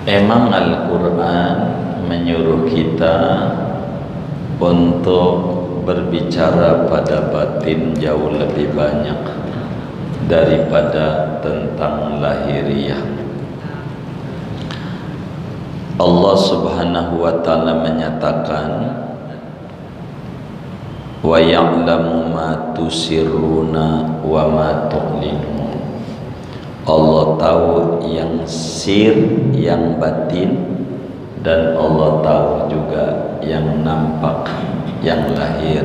Emang Al-Quran menyuruh kita untuk berbicara pada batin jauh lebih banyak daripada tentang lahiriah. Allah Subhanahu wa ta'ala menyatakan, wa ya'lamu ma tusirruna wa ma tu'linun. Allah tahu yang sir, yang batin, dan Allah tahu juga yang nampak, yang lahir.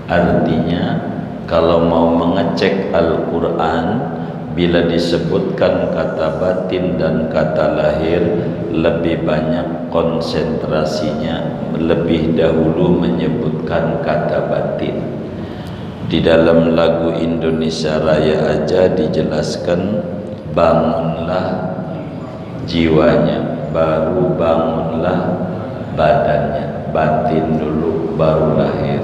Artinya kalau mau mengecek Al-Quran, bila disebutkan kata batin dan kata lahir, lebih banyak konsentrasinya lebih dahulu menyebutkan kata batin. Di dalam lagu Indonesia Raya aja dijelaskan, bangunlah jiwanya, baru bangunlah badannya. Batin dulu baru lahir.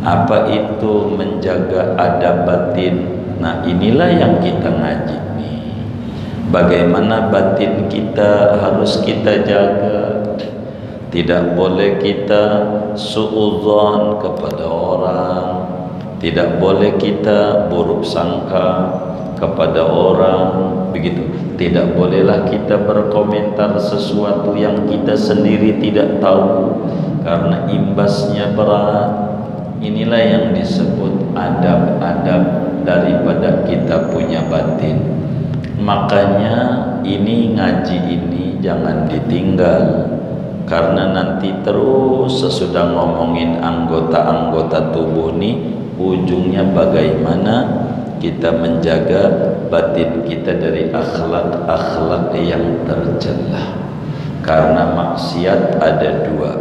Apa itu menjaga adab batin? Nah, inilah yang kita ngaji nih. Bagaimana batin kita harus kita jaga. Tidak boleh kita suudzon kepada orang, tidak boleh kita buruk sangka kepada orang, begitu. Tidak bolehlah kita berkomentar sesuatu yang kita sendiri tidak tahu, karena imbasnya berat. Inilah yang disebut adab-adab daripada kita punya batin. Makanya ini ngaji ini jangan ditinggal, karena nanti terus sesudah ngomongin anggota-anggota tubuh nih, ujungnya bagaimana kita menjaga batin kita dari akhlak-akhlak yang tercela. Karena maksiat ada dua,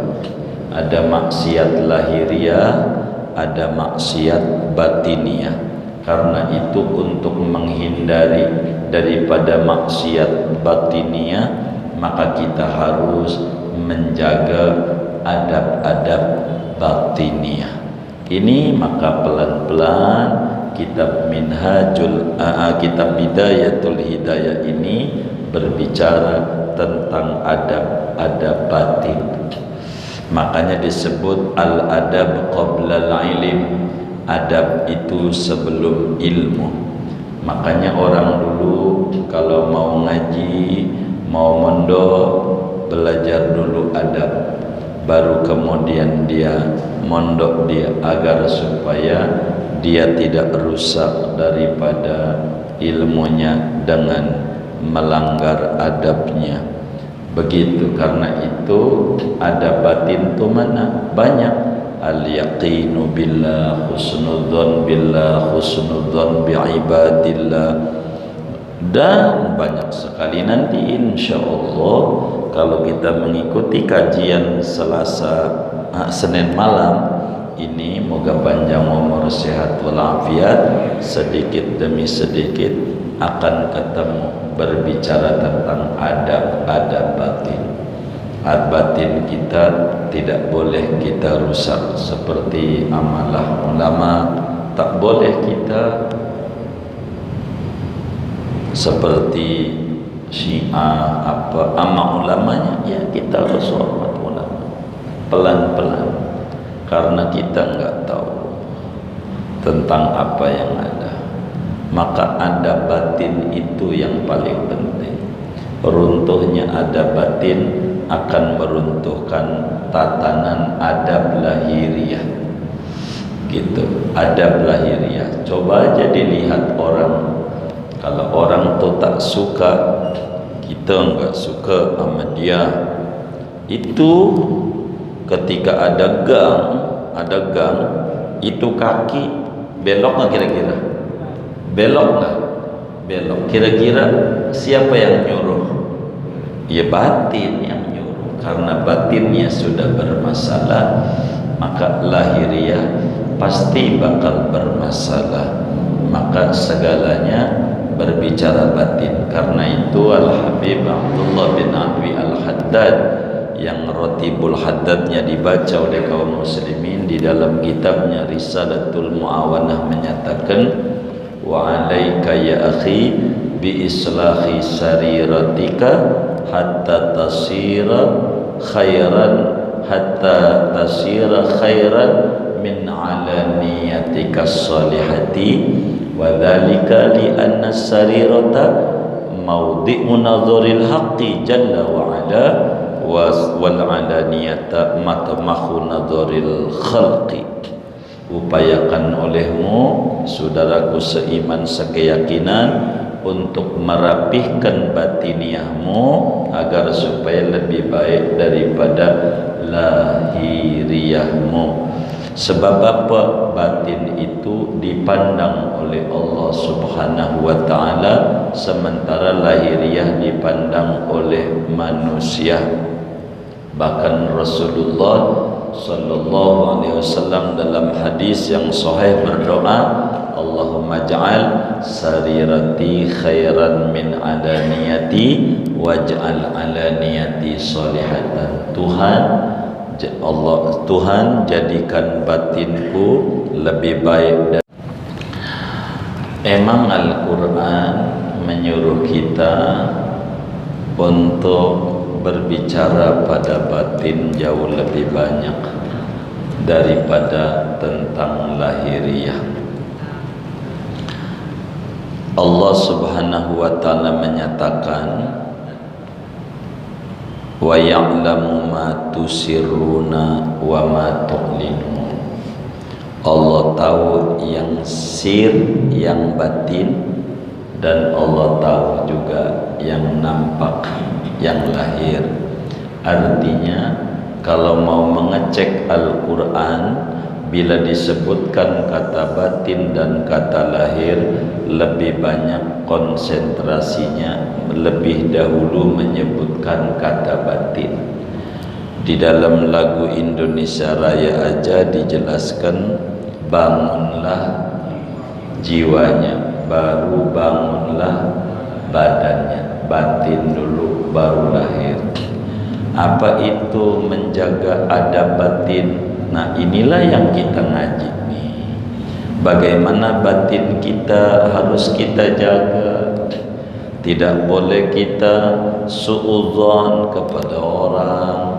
ada maksiat lahiriah, ada maksiat batiniah. Karena itu untuk menghindari daripada maksiat batiniah, maka kita harus menjaga adab-adab batiniah. Ini maka pelan-pelan kitab kitab Bidayatul Hidayah ini berbicara tentang adab-adab batin. Makanya disebut al-adab qabla al-ilm. Adab itu sebelum ilmu. Makanya orang dulu kalau mau ngaji, mau mondok, belajar dulu adab, baru kemudian dia mondok dia, agar supaya dia tidak rusak daripada ilmunya dengan melanggar adabnya. Begitu. Karena itu adab batin itu mana? Banyak. Al-yaqinu billah, husnudzon billah, husnudzon bi'ibadillah, dan banyak sekali. Nanti insya Allah kalau kita mengikuti kajian Senin malam ini, moga panjang umur sehat walafiat, sedikit demi sedikit akan ketemu berbicara tentang adab-adab batin. Batin kita tidak boleh kita rusak seperti amalah ulama. Tak boleh kita seperti Syiah ama ulamanya. Ya, kita harus hormat ulama pelan-pelan, karena kita enggak tahu tentang apa yang ada. Maka adab batin itu yang paling penting. Runtuhnya adab batin akan meruntuhkan tatanan adab lahiriah. Gitu, adab lahiriah. Coba aja dilihat orang. Kalau orang tuh tak suka, kita enggak suka sama dia, itu ketika ada gang, itu kaki belok nggak kira-kira? Belok nggak? Belok. Kira-kira siapa yang nyuruh? Ya batin yang nyuruh. Karena batinnya sudah bermasalah, maka lahiriah pasti bakal bermasalah. Maka segalanya berbicara batin. Karena itu Al-Habib Abdullah bin Alwi Al-Haddad, yang Ratibul Haddadnya dibaca oleh kaum muslimin, di dalam kitabnya Risalatul Muawanah menyatakan, wa alaika ya akhi bi islahi sariratika hatta tasira khairan min alaniyatika salihati wa dzalika li anna sarirata mawdi'u nadharil haqqi jalla wa ala wal alaniyata matmahu nadharil khalqi. Upayakan olehmu saudaraku seiman sekeyakinan untuk merapihkan batiniahmu agar supaya lebih baik daripada lahiriahmu. Sebab apa? Batin itu dipandang oleh Allah Subhanahu wa ta'ala, sementara lahiriah dipandang oleh manusia. Bahkan Rasulullah sallallahu alaihi wasallam dalam hadis yang sahih berdoa, Allahumma ja'al sarirati khairan min alaniyati waj'al alaniyati salihatan. Tuhan jadikan batinku lebih baik. Memang Al-Quran menyuruh kita untuk berbicara pada batin jauh lebih banyak daripada tentang lahiriah. Allah Subhanahu wa ta'ala menyatakan, wa ya'lamu ma tusirruna wa ma tu'linun. Allah tahu yang sir, yang batin, dan Allah tahu juga yang nampak, yang lahir. Artinya kalau mau mengecek Al-Quran, bila disebutkan kata batin dan kata lahir, lebih banyak konsentrasinya lebih dahulu menyebutkan kata batin. Di dalam lagu Indonesia Raya aja dijelaskan, bangunlah jiwanya, baru bangunlah badannya. Batin dulu baru lahir. Apa itu menjaga adab batin? Nah, inilah yang kita ngaji nih. Bagaimana batin kita harus kita jaga. Tidak boleh kita suudzon kepada orang,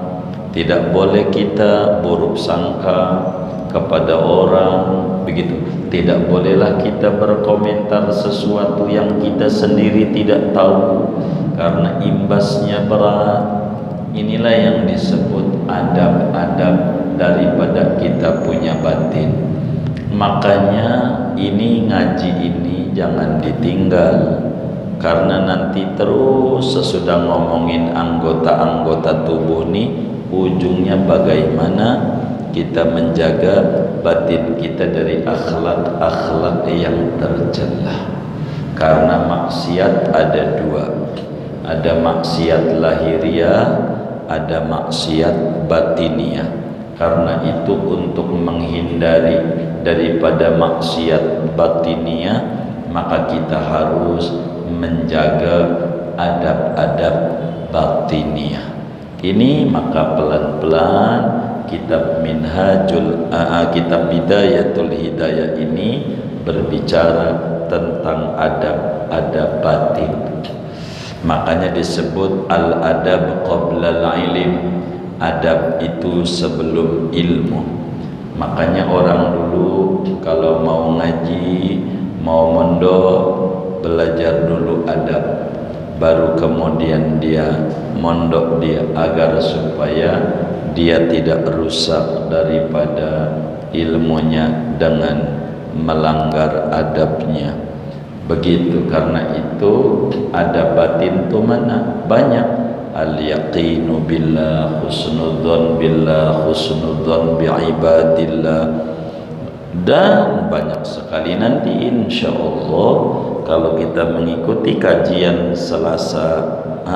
tidak boleh kita buruk sangka kepada orang, begitu. Tidak bolehlah kita berkomentar sesuatu yang kita sendiri tidak tahu, karena imbasnya berat. Inilah yang disebut adab-adab daripada kita punya batin. Makanya ini ngaji ini jangan ditinggal, karena nanti terus sesudah ngomongin anggota-anggota tubuh nih, ujungnya bagaimana kita menjaga batin kita dari akhlak-akhlak yang tercela. Karena maksiat ada dua, ada maksiat lahiriah, ada maksiat batiniah. Karena itu untuk menghindari daripada maksiat batiniah, maka kita harus menjaga adab-adab batiniah. Ini maka pelan-pelan kitab kitab Bidayatul Hidayah ini berbicara tentang adab-adab batin. Makanya disebut al-adab qabla al-ilm. Adab itu sebelum ilmu. Makanya orang dulu kalau mau ngaji, mau mondok, belajar dulu adab, baru kemudian dia mondok dia, agar supaya dia tidak rusak daripada ilmunya dengan melanggar adabnya. Begitu. Karena itu adab batin itu mana? Banyak. Al-yaqinu billah, husnudzon billah, husnudzon bi'ibadillah, dan banyak sekali. Nanti insya Allah kalau kita mengikuti kajian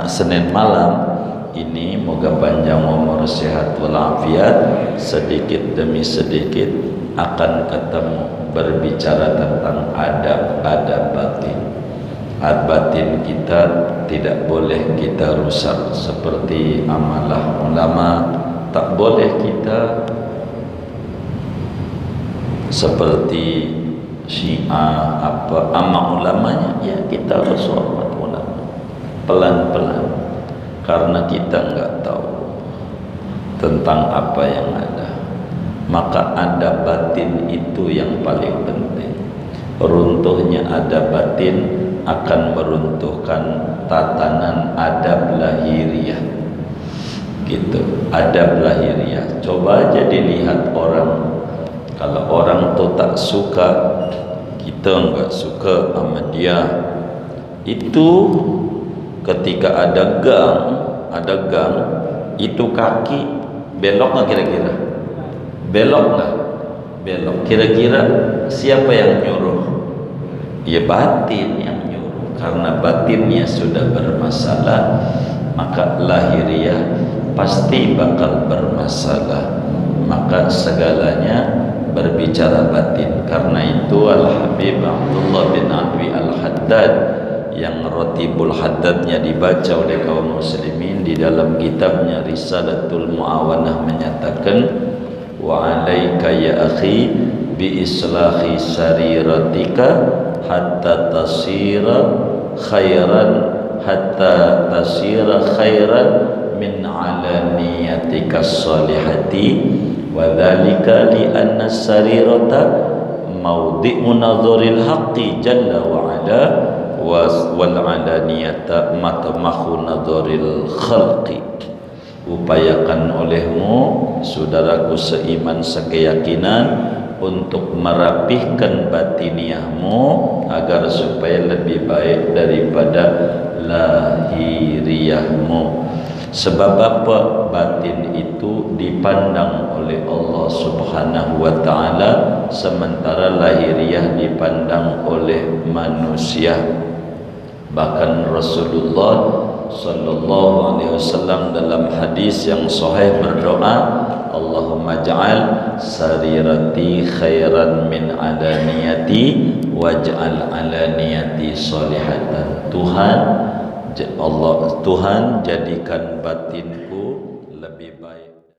Senin malam ini, moga panjang umur sehat walafiat, sedikit demi sedikit akan ketemu berbicara tentang adab-adab batin. Batin kita tidak boleh kita rusak seperti amalah ulama, tak boleh kita seperti Syiah apa ama ulamanya, ya kita harus hormat. pelan-pelan, karena kita nggak tahu tentang apa yang ada. Maka ada batin itu yang paling penting. Runtuhnya ada batin akan meruntuhkan tatanan adab lahiriah. Gitu, adab lahiriah. Coba aja dilihat orang. Kalau orang tuh tak suka, kita nggak suka sama dia, itu ketika ada gang, itu kaki belok nggak kira-kira? Belok nggak? Belok. Kira-kira siapa yang nyuruh? Ya batin yang nyuruh. Karena batinnya sudah bermasalah, maka lahiriah pasti bakal bermasalah. Maka segalanya berbicara batin. Karena itu Al-Habib Abdullah bin Abi Al-Haddad yang Ratibul Haddadnya dibaca oleh kaum muslimin, di dalam kitabnya Risalatul Muawanah menyatakan, wa alaika ya akhi bi islahi sariratika hatta tasira khairan min alaniyatika salihati, wa dhalika li anna sarirata mawdi'u nadharil haqqi jalla wa ala wal alaniyata matmahu nadharil khalqi. Upayakan olehmu, saudaraku seiman sekeyakinan, untuk merapihkan batiniahmu agar supaya lebih baik daripada lahiriahmu. Sebab apa? Batin itu dipandang oleh Allah Subhanahu wa ta'ala, sementara lahiriah dipandang oleh manusia. Bahkan Rasulullah sallallahu alaihi wasallam dalam hadis yang sahih berdoa, Allahumma ja'al sarirati khairan min alaniyati waj'al alaniyati salihatan. Tuhan jadikan batin